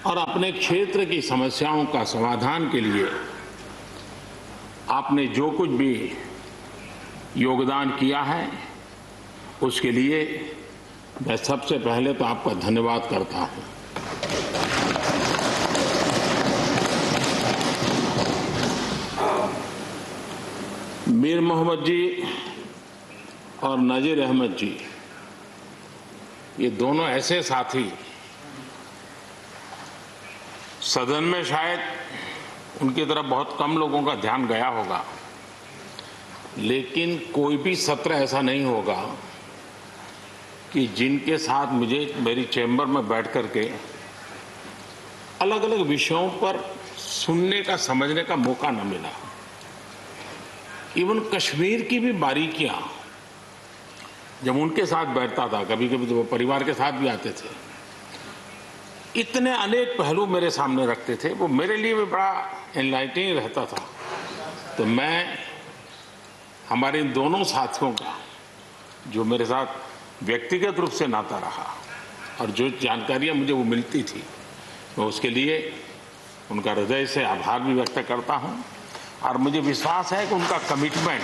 और अपने क्षेत्र की समस्याओं का समाधान के लिए आपने जो कुछ भी योगदान किया है उसके लिए मैं सबसे पहले तो आपका धन्यवाद करता हूं। मीर मोहम्मद जी और नजीर अहमद जी, ये दोनों ऐसे साथी सदन में शायद उनकी तरफ बहुत कम लोगों का ध्यान गया होगा, लेकिन कोई भी सत्र ऐसा नहीं होगा कि जिनके साथ मुझे मेरी चैम्बर में बैठ करके अलग अलग विषयों पर सुनने का, समझने का मौका न मिला। इवन कश्मीर की भी बारीकियां जब उनके साथ बैठता था, कभी कभी तो वो परिवार के साथ भी आते थे, इतने अनेक पहलू मेरे सामने रखते थे, वो मेरे लिए भी बड़ा एनलाइटनिंग रहता था। तो मैं हमारे इन दोनों साथियों का जो मेरे साथ व्यक्तिगत रूप से नाता रहा और जो जानकारियां मुझे वो मिलती थी, मैं उसके लिए उनका हृदय से आभार भी व्यक्त करता हूं। और मुझे विश्वास है कि उनका कमिटमेंट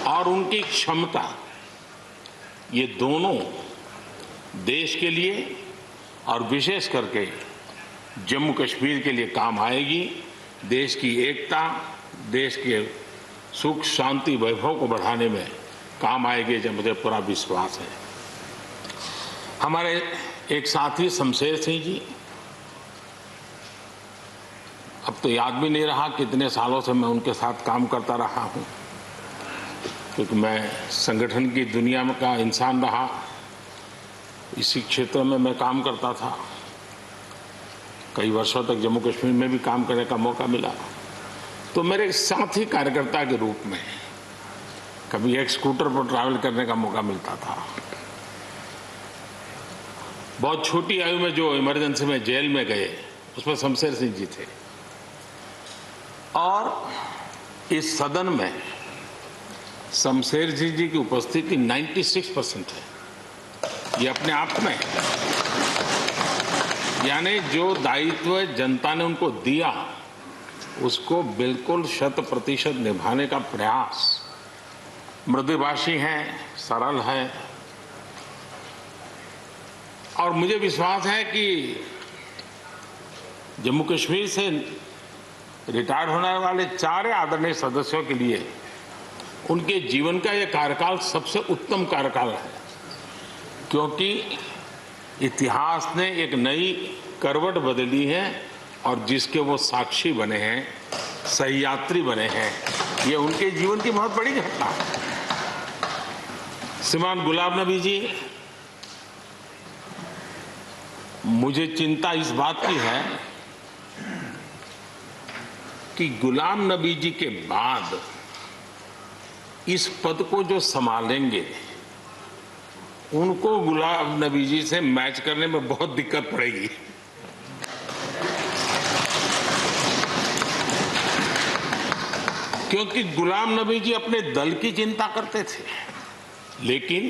और उनकी क्षमता, ये दोनों देश के लिए और विशेष करके जम्मू कश्मीर के लिए काम आएगी। देश की एकता, देश के सुख शांति वैभव को बढ़ाने में काम आएगी, जब मुझे पूरा विश्वास है। हमारे एक साथी शमशेर सिंह जी, अब तो याद भी नहीं रहा कितने सालों से मैं उनके साथ काम करता रहा हूं, क्योंकि मैं संगठन की दुनिया में का इंसान रहा, इसी क्षेत्र में मैं काम करता था। कई वर्षों तक जम्मू कश्मीर में भी काम करने का मौका मिला। तो मेरे साथी कार्यकर्ता के रूप में कभी एक स्कूटर पर ट्रैवल करने का मौका मिलता था। बहुत छोटी आयु में जो इमरजेंसी में जेल में गए, उसमें शमशेर सिंह जी थे। और इस सदन में शमशेर सिंह जी की उपस्थिति 96% है। ये अपने आप में, यानी जो दायित्व जनता ने उनको दिया उसको बिल्कुल 100% निभाने का प्रयास। मृदुभाषी हैं, सरल हैं, और मुझे विश्वास है कि जम्मू कश्मीर से रिटायर होने वाले 4 आदरणीय सदस्यों के लिए उनके जीवन का यह कार्यकाल सबसे उत्तम कार्यकाल है, क्योंकि इतिहास ने एक नई करवट बदली है और जिसके वो साक्षी बने हैं, सहयात्री बने हैं। ये उनके जीवन की बहुत बड़ी घटना है। श्रीमान गुलाम नबी जी, मुझे चिंता इस बात की है कि गुलाम नबी जी के बाद इस पद को जो संभालेंगे उनको गुलाम नबी जी से मैच करने में बहुत दिक्कत पड़ेगी। क्योंकि गुलाम नबी जी अपने दल की चिंता करते थे, लेकिन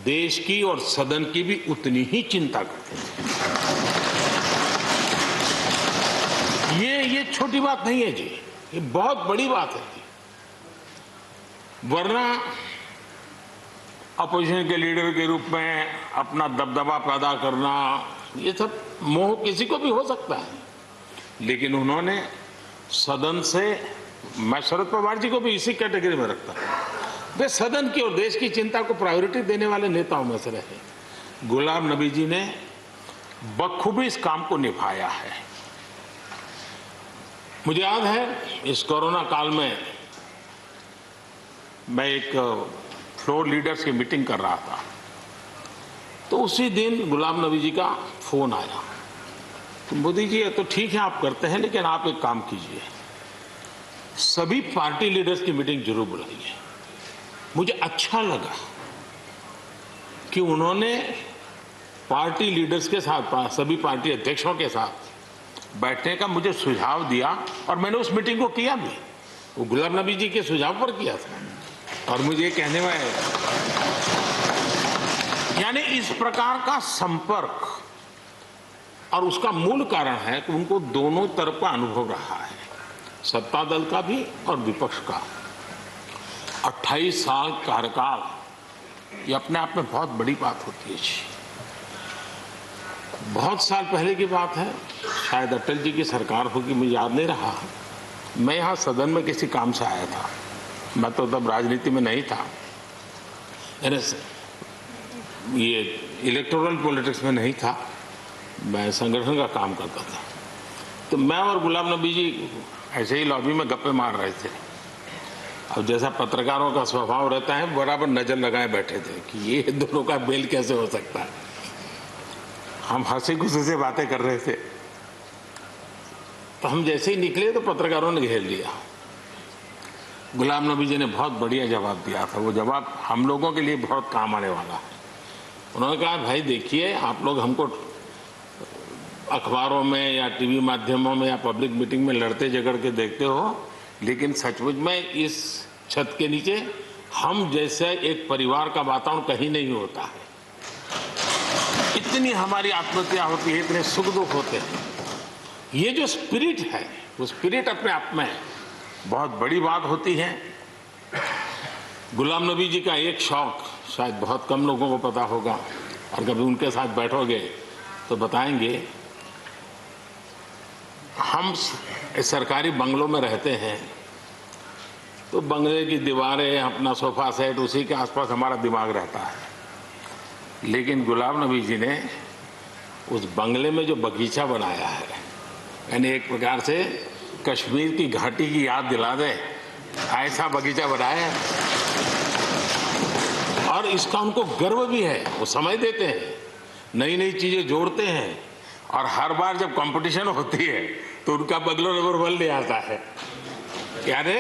देश की और सदन की भी उतनी ही चिंता करते थे। ये छोटी बात नहीं है जी, ये बहुत बड़ी बात है जी। वरना अपोजिशन के लीडर के रूप में अपना दबदबा पैदा करना, ये सब मोह किसी को भी हो सकता है, लेकिन उन्होंने सदन से, मैं शरद पवार जी को भी इसी कैटेगरी में रखता हूं, वे सदन की और देश की चिंता को प्रायोरिटी देने वाले नेताओं में से रहे। गुलाम नबी जी ने बखूबी इस काम को निभाया है। मुझे याद है इस कोरोना काल में मैं एक फ्लोर लीडर्स की मीटिंग कर रहा था, तो उसी दिन गुलाम नबी जी का फोन आया। तो मोदी जी, तो ठीक है आप करते हैं, लेकिन आप एक काम कीजिए, सभी पार्टी लीडर्स की मीटिंग जरूर बुलाइए। मुझे अच्छा लगा कि उन्होंने पार्टी लीडर्स के साथ, सभी पार्टी अध्यक्षों के साथ बैठने का मुझे सुझाव दिया, और मैंने उस मीटिंग को किया भी। वो गुलाम नबी जी के सुझाव पर किया था। और मुझे कहने में, यानी इस प्रकार का संपर्क और उसका मूल कारण है कि उनको दोनों तरफ का अनुभव रहा है, सत्ता दल का भी और विपक्ष का। 28 साल कार्यकाल ये अपने आप में बहुत बड़ी बात होती है जी। बहुत साल पहले की बात है, शायद अटल जी की सरकार होगी, मुझे याद नहीं रहा। मैं यहाँ सदन में किसी काम से आया था, मैं तो तब राजनीति में नहीं था, ये इलेक्टोरल पॉलिटिक्स में नहीं था, मैं संगठन का काम करता था। तो मैं और गुलाम नबी जी ऐसे ही लॉबी में गप्पे मार रहे थे। अब जैसा पत्रकारों का स्वभाव रहता है, बराबर नजर लगाए बैठे थे कि ये दोनों का मेल कैसे हो सकता है। हम हंसी खुशी से बातें कर रहे थे, तो हम जैसे ही निकले तो पत्रकारों ने घेर लिया। गुलाम नबी जी ने बहुत बढ़िया जवाब दिया था, वो जवाब हम लोगों के लिए बहुत काम आने वाला है। उन्होंने कहा, भाई देखिए, आप लोग हमको अखबारों में या टीवी माध्यमों में या पब्लिक मीटिंग में लड़ते झगड़ के देखते हो, लेकिन सचमुच में इस छत के नीचे हम जैसे एक परिवार का वातावरण कहीं नहीं होता है। इतनी हमारी आत्महत्या होती है, इतने सुख दुख होते हैं। ये जो स्पिरिट है, वो स्पिरिट अपने आप में बहुत बड़ी बात होती है। गुलाम नबी जी का एक शौक शायद बहुत कम लोगों को पता होगा, और कभी उनके साथ बैठोगे तो बताएंगे। हम सरकारी बंगलों में रहते हैं, तो बंगले की दीवारें, अपना सोफा सेट, उसी के आसपास हमारा दिमाग रहता है। लेकिन गुलाम नबी जी ने उस बंगले में जो बगीचा बनाया है, यानी एक प्रकार से कश्मीर की घाटी की याद दिला दे, ऐसा बगीचा बनाया है। और इसका उनको गर्व भी है, वो समय देते हैं, नई नई चीजें जोड़ते हैं, और हर बार जब कंपटीशन होती है तो उनका बंगला नंबर 1 ले आता है। यानी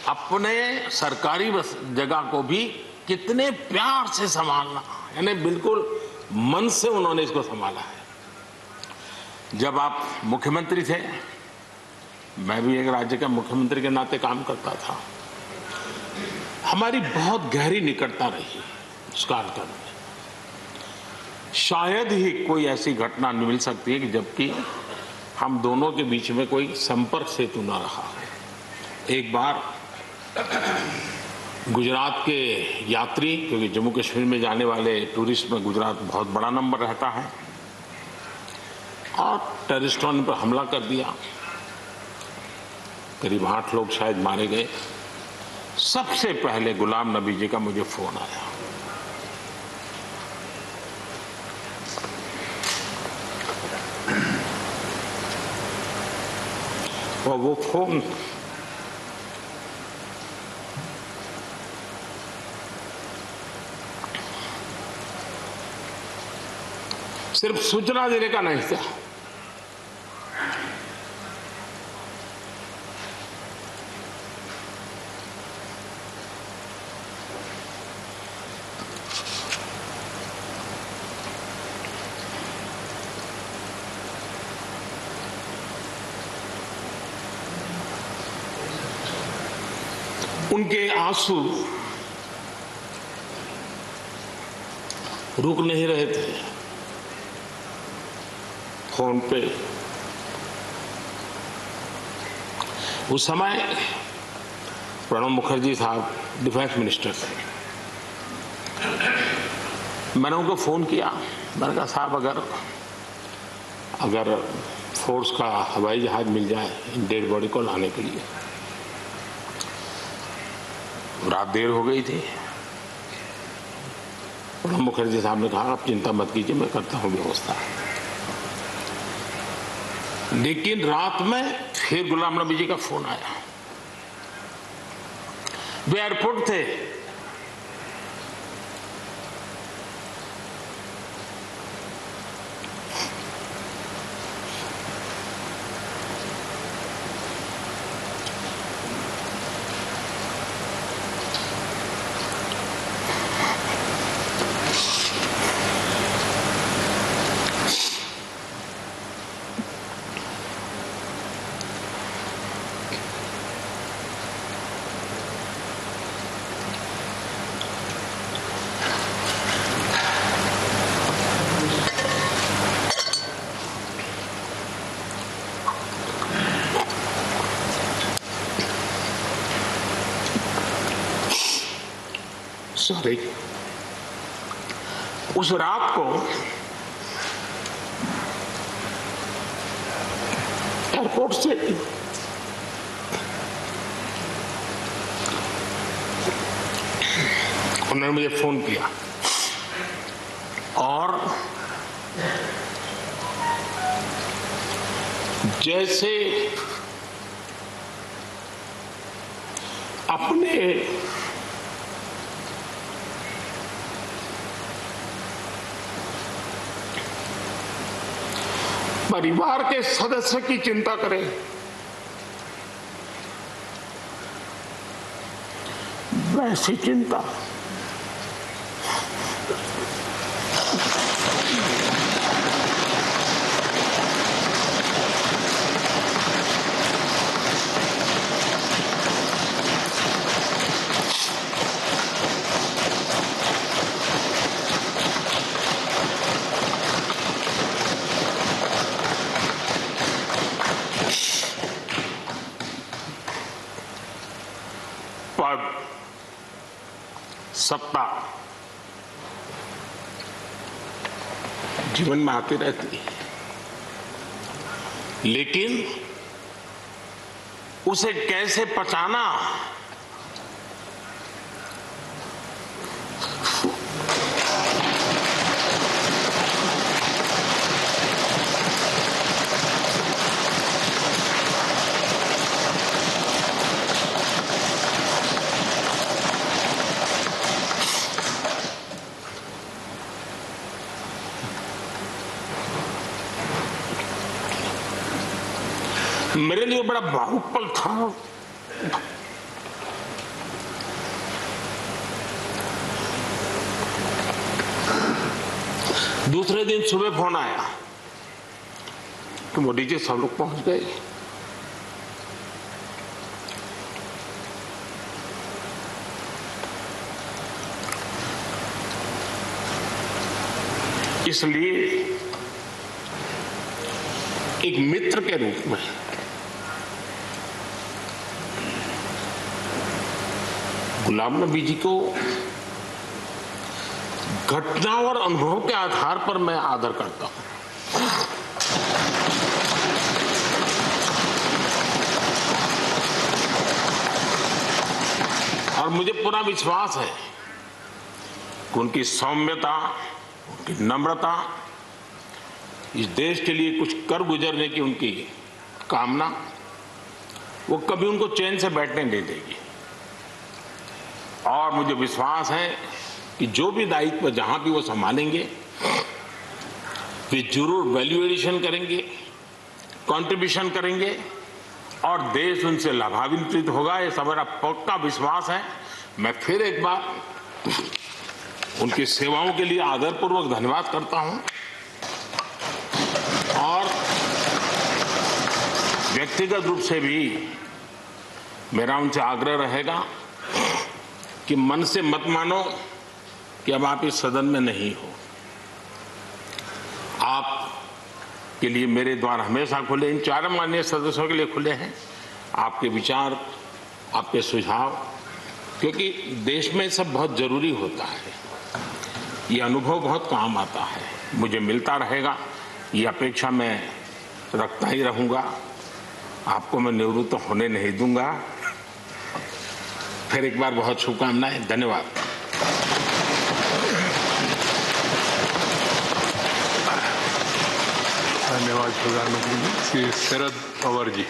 अपने सरकारी जगह को भी कितने प्यार से संभालना, यानी बिल्कुल मन से उन्होंने इसको संभाला है। जब आप मुख्यमंत्री थे, मैं भी एक राज्य का मुख्यमंत्री के नाते काम करता था, हमारी बहुत गहरी निकटता रही उस कालखंड में। शायद ही कोई ऐसी घटना मिल सकती है कि जबकि हम दोनों के बीच में कोई संपर्क सेतु न रहा हो। एक बार गुजरात के यात्री, क्योंकि जम्मू कश्मीर में जाने वाले टूरिस्ट में गुजरात बहुत बड़ा नंबर रहता है, और टेररिस्टों ने पर हमला कर दिया, करीब 8 लोग शायद मारे गए। सबसे पहले गुलाम नबी जी का मुझे फोन आया। और वो फोन सिर्फ सूचना देने का नहीं था, उनके आंसू रुक नहीं रहे थे। फोन पे उस समय प्रणब मुखर्जी साहब डिफेंस मिनिस्टर थे। मैंने उनको फोन किया, मैंने कहा, साहब अगर फोर्स का हवाई जहाज मिल जाए इन डेड बॉडी को लाने के लिए। रात देर हो गई थी। प्रणब मुखर्जी साहब ने कहा, आप चिंता मत कीजिए, मैं करता हूं व्यवस्था। लेकिन रात में फिर गुलाम नबी जी का फोन आया। वे एयरपोर्ट थे, सॉरी, उस रात को एयरपोर्ट से उन्होंने मुझे फोन किया और जैसे अपने परिवार के सदस्य की चिंता करें, वैसी चिंता पद, सत्ता जीवन में आती रहती है, लेकिन उसे कैसे पचाना, मेरे लिए बड़ा भावुक पल था। दूसरे दिन सुबह फोन आया कि मोदी जी सब लोग पहुंच गए। इसलिए एक मित्र के रूप में गुलाम नबी जी को घटना और अनुभव के आधार पर मैं आदर करता हूं। और मुझे पूरा विश्वास है कि उनकी सौम्यता, उनकी नम्रता, इस देश के लिए कुछ कर गुजरने की उनकी कामना, वो कभी उनको चैन से बैठने नहीं देगी। और मुझे विश्वास है कि जो भी दायित्व जहां भी वो संभालेंगे, वे जरूर वैल्यू एडिशन करेंगे, कंट्रीब्यूशन करेंगे और देश उनसे लाभान्वित होगा। ये सब मेरा पक्का विश्वास है। मैं फिर एक बार उनकी सेवाओं के लिए आदरपूर्वक धन्यवाद करता हूं और व्यक्तिगत रूप से भी मेरा उनसे आग्रह रहेगा कि मन से मत मानो कि अब आप इस सदन में नहीं हो। आप के लिए मेरे द्वार हमेशा खुले, इन चारों माननीय सदस्यों के लिए खुले हैं। आपके विचार, आपके सुझाव, क्योंकि देश में सब बहुत जरूरी होता है, ये अनुभव बहुत काम आता है, मुझे मिलता रहेगा, ये अपेक्षा मैं रखता ही रहूंगा। आपको मैं निवृत्त होने नहीं दूंगा। फिर एक बार बहुत शुभकामनाएं, धन्यवाद। धन्यवाद प्रधानमंत्री जी। श्री शरद पवार जी।